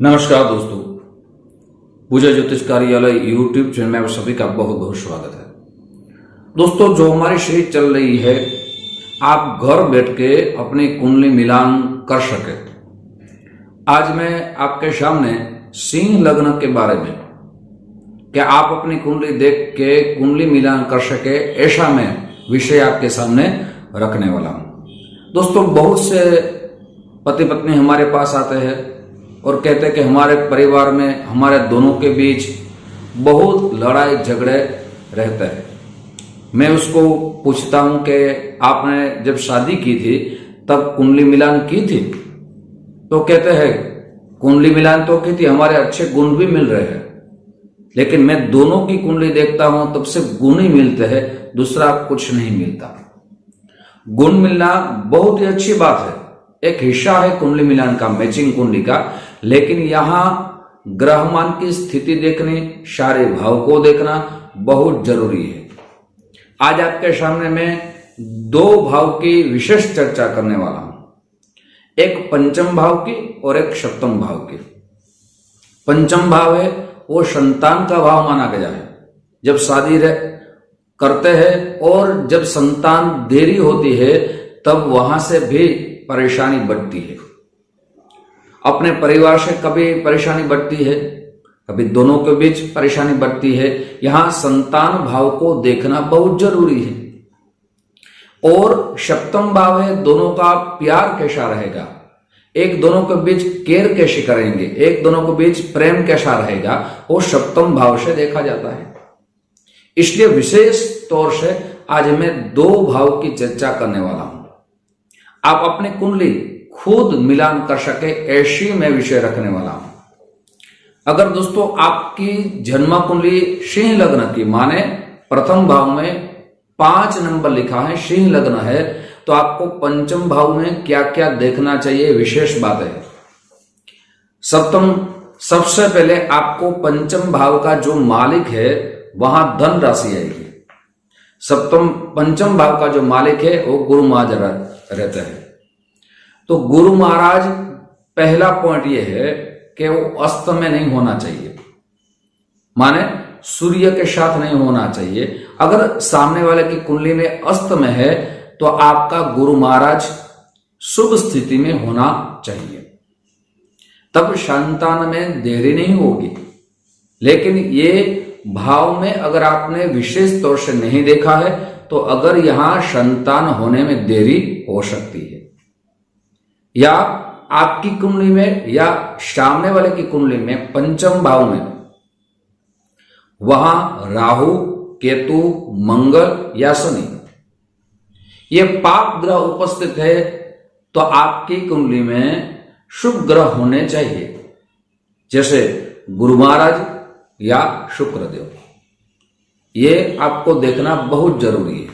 नमस्कार दोस्तों, पूजा ज्योतिष कार्यालय यूट्यूब चैनल में आप सभी का बहुत बहुत स्वागत है। दोस्तों, जो हमारी सीरीज चल रही है, आप घर बैठ के अपनी कुंडली मिलान कर सके। आज मैं आपके सामने सिंह लग्न के बारे में, क्या आप अपनी कुंडली देख के कुंडली मिलान कर सके, ऐसा मैं विषय आपके सामने रखने वाला हूं। दोस्तों, बहुत से पति पत्नी हमारे पास आते हैं और कहते हैं कि हमारे परिवार में हमारे दोनों के बीच बहुत लड़ाई झगड़े रहते हैं। मैं उसको पूछता हूं कि आपने जब शादी की थी तब कुंडली मिलान की थी? तो कहते हैं कुंडली मिलान तो की थी, हमारे अच्छे गुण भी मिल रहे हैं, लेकिन मैं दोनों की कुंडली देखता हूं तब से गुण ही मिलते हैं, दूसरा कुछ नहीं मिलता। गुण मिलना बहुत ही अच्छी बात है, एक हिस्सा है कुंडली मिलान का, मैचिंग कुंडली का, लेकिन यहां ग्रहमान की स्थिति देखनी, सारे भाव को देखना बहुत जरूरी है। आज आपके सामने मैं दो भाव की विशेष चर्चा करने वाला हूं, एक पंचम भाव की और एक सप्तम भाव की। पंचम भाव है वो संतान का भाव माना गया है। जब शादी करते हैं और जब संतान देरी होती है तब वहां से भी परेशानी बढ़ती है। अपने परिवार से कभी परेशानी बढ़ती है, कभी दोनों के बीच परेशानी बढ़ती है। यहां संतान भाव को देखना बहुत जरूरी है। और सप्तम भाव है दोनों का प्यार कैसा रहेगा, एक दोनों के बीच केयर कैसे करेंगे, एक दोनों के बीच प्रेम कैसा रहेगा, वो सप्तम भाव से देखा जाता है। इसलिए विशेष तौर से आज मैं दो भाव की चर्चा करने वाला हूं। आप अपनी कुंडली खुद मिलान कर सके, ऐसी मैं विषय रखने वाला हूं। अगर दोस्तों आपकी जन्म कुंडली सिंह लग्न की, माने प्रथम भाव में 5 नंबर लिखा है, सिंह लग्न है, तो आपको पंचम भाव में क्या क्या देखना चाहिए, विशेष बात है। सबसे पहले आपको पंचम भाव का जो मालिक है वहां धन राशि आएगी। पंचम भाव का जो मालिक है वो गुरु महाराज रहते हैं। तो गुरु महाराज, पहला पॉइंट ये है कि वो अस्त में नहीं होना चाहिए, माने सूर्य के साथ नहीं होना चाहिए। अगर सामने वाले की कुंडली में अस्त में है तो आपका गुरु महाराज शुभ स्थिति में होना चाहिए, तब संतान में देरी नहीं होगी। लेकिन ये भाव में अगर आपने विशेष तौर से नहीं देखा है तो अगर यहां संतान होने में देरी हो सकती है, या आपकी कुंडली में या सामने वाले की कुंडली में पंचम भाव में वहां राहु, केतु, मंगल या शनि, ये पाप ग्रह उपस्थित है, तो आपकी कुंडली में शुभ ग्रह होने चाहिए, जैसे गुरु महाराज या शुक्रदेव। ये आपको देखना बहुत जरूरी है।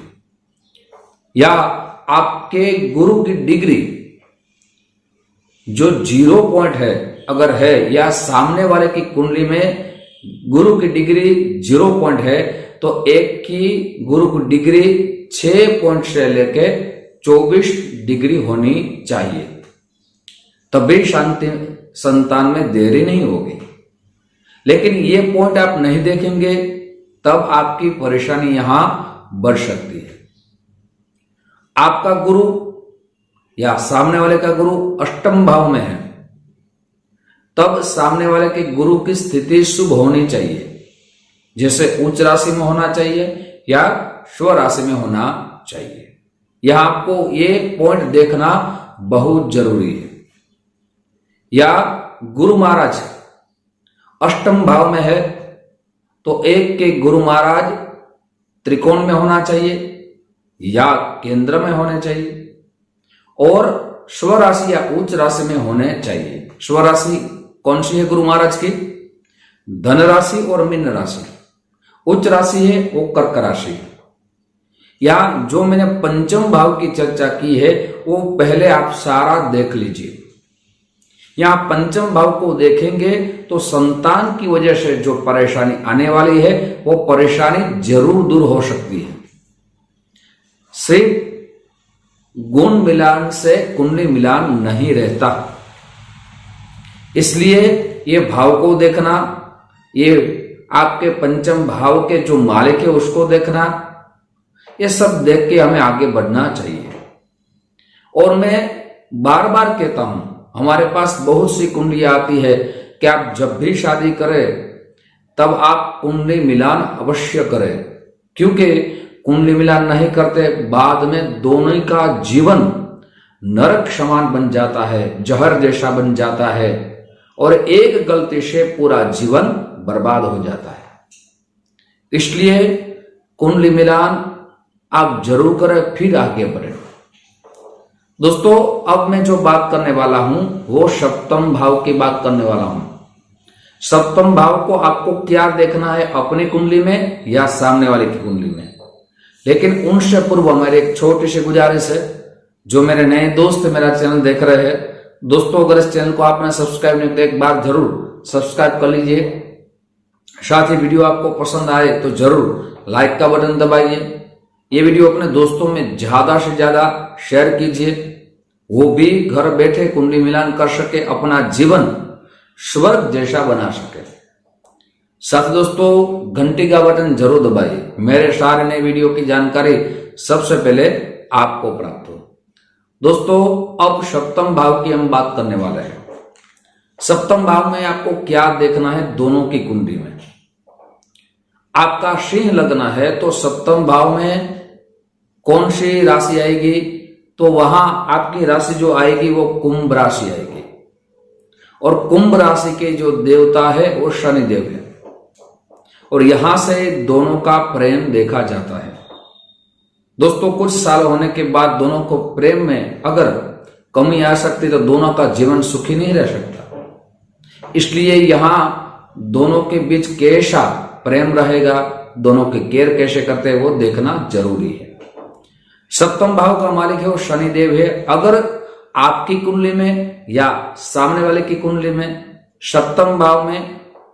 या आपके गुरु की डिग्री जो 0 पॉइंट है अगर है, या सामने वाले की कुंडली में गुरु की डिग्री 0 पॉइंट है, तो एक की गुरु की डिग्री 6 पॉइंट से लेके 24 डिग्री होनी चाहिए, तभी संतान में देरी नहीं होगी। लेकिन ये पॉइंट आप नहीं देखेंगे तब आपकी परेशानी यहां बढ़ सकती है। आपका गुरु या सामने वाले का गुरु अष्टम भाव में है, तब सामने वाले के गुरु की स्थिति शुभ होनी चाहिए, जैसे उच्च राशि में होना चाहिए या स्व राशि में होना चाहिए। यह आपको ये पॉइंट देखना बहुत जरूरी है। या गुरु महाराज अष्टम भाव में है तो एक के गुरु महाराज त्रिकोण में होना चाहिए या केंद्र में होने चाहिए, और स्व राशि या उच्च राशि में होने चाहिए। स्व राशि कौन सी है गुरु महाराज की? धन राशि और मीन राशि। उच्च राशि है वो कर्क राशि है। या जो मैंने पंचम भाव की चर्चा की है वो पहले आप सारा देख लीजिए। यहां पंचम भाव को देखेंगे तो संतान की वजह से जो परेशानी आने वाली है वो परेशानी जरूर दूर हो सकती है। सिर्फ गुण मिलान से कुंडली मिलान नहीं रहता, इसलिए ये भाव को देखना, ये आपके पंचम भाव के जो मालिक है उसको देखना, ये सब देख के हमें आगे बढ़ना चाहिए। और मैं बार बार कहता हूं, हमारे पास बहुत सी कुंडलियां आती है कि आप जब भी शादी करें तब आप कुंडली मिलान अवश्य करें, क्योंकि कुंडली मिलान नहीं करते बाद में दोनों का जीवन नरक समान बन जाता है, जहर जैसा बन जाता है और एक गलती से पूरा जीवन बर्बाद हो जाता है। इसलिए कुंडली मिलान आप जरूर करें, फिर आगे बढ़े। दोस्तों, अब मैं जो बात करने वाला हूं वो सप्तम भाव की बात करने वाला हूं। सप्तम भाव को आपको क्या देखना है, अपनी कुंडली में या सामने वाले की कुंडली में। लेकिन उनसे पूर्व हमारी एक छोटी सी गुजारिश है, जो मेरे नए दोस्त मेरा चैनल देख रहे हैं, दोस्तों अगर इस चैनल को आपने सब्सक्राइब नहीं किया एक बार जरूर सब्सक्राइब कर लीजिए। साथ ही वीडियो आपको पसंद आए तो जरूर लाइक का बटन दबाइए। ये वीडियो अपने दोस्तों में ज्यादा से ज्यादा शेयर कीजिए, वो भी घर बैठे कुंडली मिलान कर सके, अपना जीवन स्वर्ग जैसा बना सके। साथ दोस्तों घंटी का बटन जरूर दबाइए, मेरे सारे नए वीडियो की जानकारी सबसे पहले आपको प्राप्त हो। दोस्तों, अब सप्तम भाव की हम बात करने वाले हैं। सप्तम भाव में आपको क्या देखना है, दोनों की कुंडली में आपका सिंह लग्न है तो सप्तम भाव में कौन सी राशि आएगी, तो वहां आपकी राशि जो आएगी वो कुंभ राशि आएगी। और कुंभ राशि के जो देवता है वो शनिदेव है, और यहां से दोनों का प्रेम देखा जाता है। दोस्तों, कुछ साल होने के बाद दोनों को प्रेम में अगर कमी आ सकती तो दोनों का जीवन सुखी नहीं रह सकता। इसलिए यहां दोनों के बीच कैसा प्रेम रहेगा, दोनों के केयर कैसे करते हैं वो देखना जरूरी है। सप्तम भाव का मालिक है वो शनिदेव है। अगर आपकी कुंडली में या सामने वाले की कुंडली में सप्तम भाव में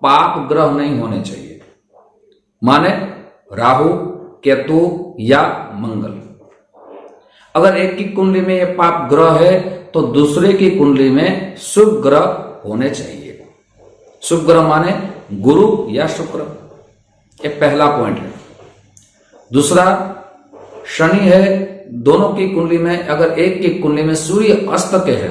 पाप ग्रह नहीं होने चाहिए, माने राहु, केतु या मंगल। अगर एक की कुंडली में ये पाप ग्रह है तो दूसरे की कुंडली में शुभ ग्रह होने चाहिए। शुभ ग्रह माने गुरु या शुक्र, ये पहला पॉइंट है। दूसरा, शनि है, दोनों की कुंडली में अगर एक की कुंडली में सूर्य अस्त के है,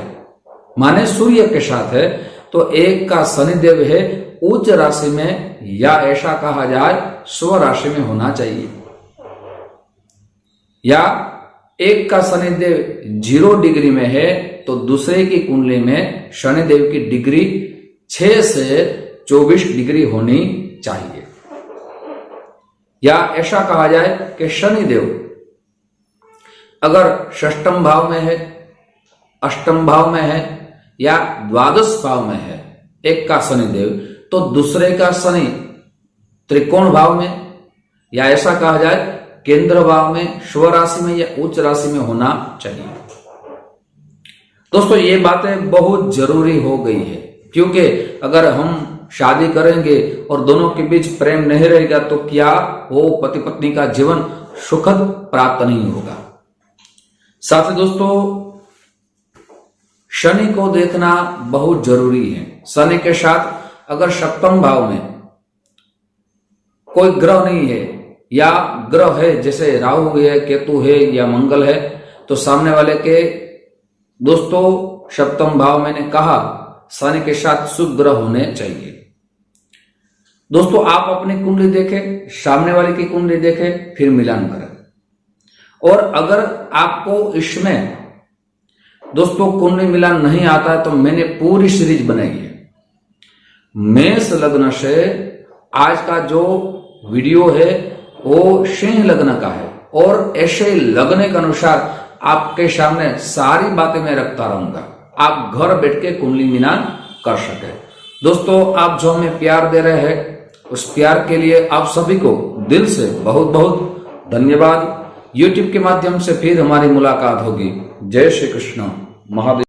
माने सूर्य के साथ है, तो एक का शनिदेव है उच्च राशि में, या ऐसा कहा जाए स्व राशि में होना चाहिए। या एक का शनिदेव 0 डिग्री में है तो दूसरे की कुंडली में शनिदेव की डिग्री 6 से 24 डिग्री होनी चाहिए। या ऐसा कहा जाए कि शनिदेव अगर षष्ठम भाव में है, अष्टम भाव में है या द्वादश भाव में है एक का शनिदेव, तो दूसरे का शनि त्रिकोण भाव में, या ऐसा कहा जाए केंद्र भाव में, स्व राशि में या उच्च राशि में होना चाहिए। दोस्तों, ये बातें बहुत जरूरी हो गई है, क्योंकि अगर हम शादी करेंगे और दोनों के बीच प्रेम नहीं रहेगा तो क्या वो पति पत्नी का जीवन सुखद प्राप्त नहीं होगा। साथ ही दोस्तों, शनि को देखना बहुत जरूरी है। शनि के साथ अगर सप्तम भाव में कोई ग्रह नहीं है या ग्रह है, जैसे राहु है, केतु है या मंगल है, तो सामने वाले के दोस्तों सप्तम भाव मैंने कहा शनि के साथ शुभ ग्रह होने चाहिए। दोस्तों, आप अपनी कुंडली देखें, सामने वाले की कुंडली देखें, फिर मिलान करें। और अगर आपको इसमें दोस्तों कुंडली मिलान नहीं आता है तो मैंने पूरी सीरीज बनाई है। मेष लग्न से आज का जो वीडियो है वो सिंह लग्न का है, और ऐसे लग्न के अनुसार आपके सामने सारी बातें मैं रखता रहूंगा, आप घर बैठ के कुंडली मिलान कर सके। दोस्तों, आप जो हमें प्यार दे रहे हैं उस प्यार के लिए आप सभी को दिल से बहुत बहुत धन्यवाद। YouTube के माध्यम से फिर हमारी मुलाकात होगी। जय श्री कृष्ण महादेव।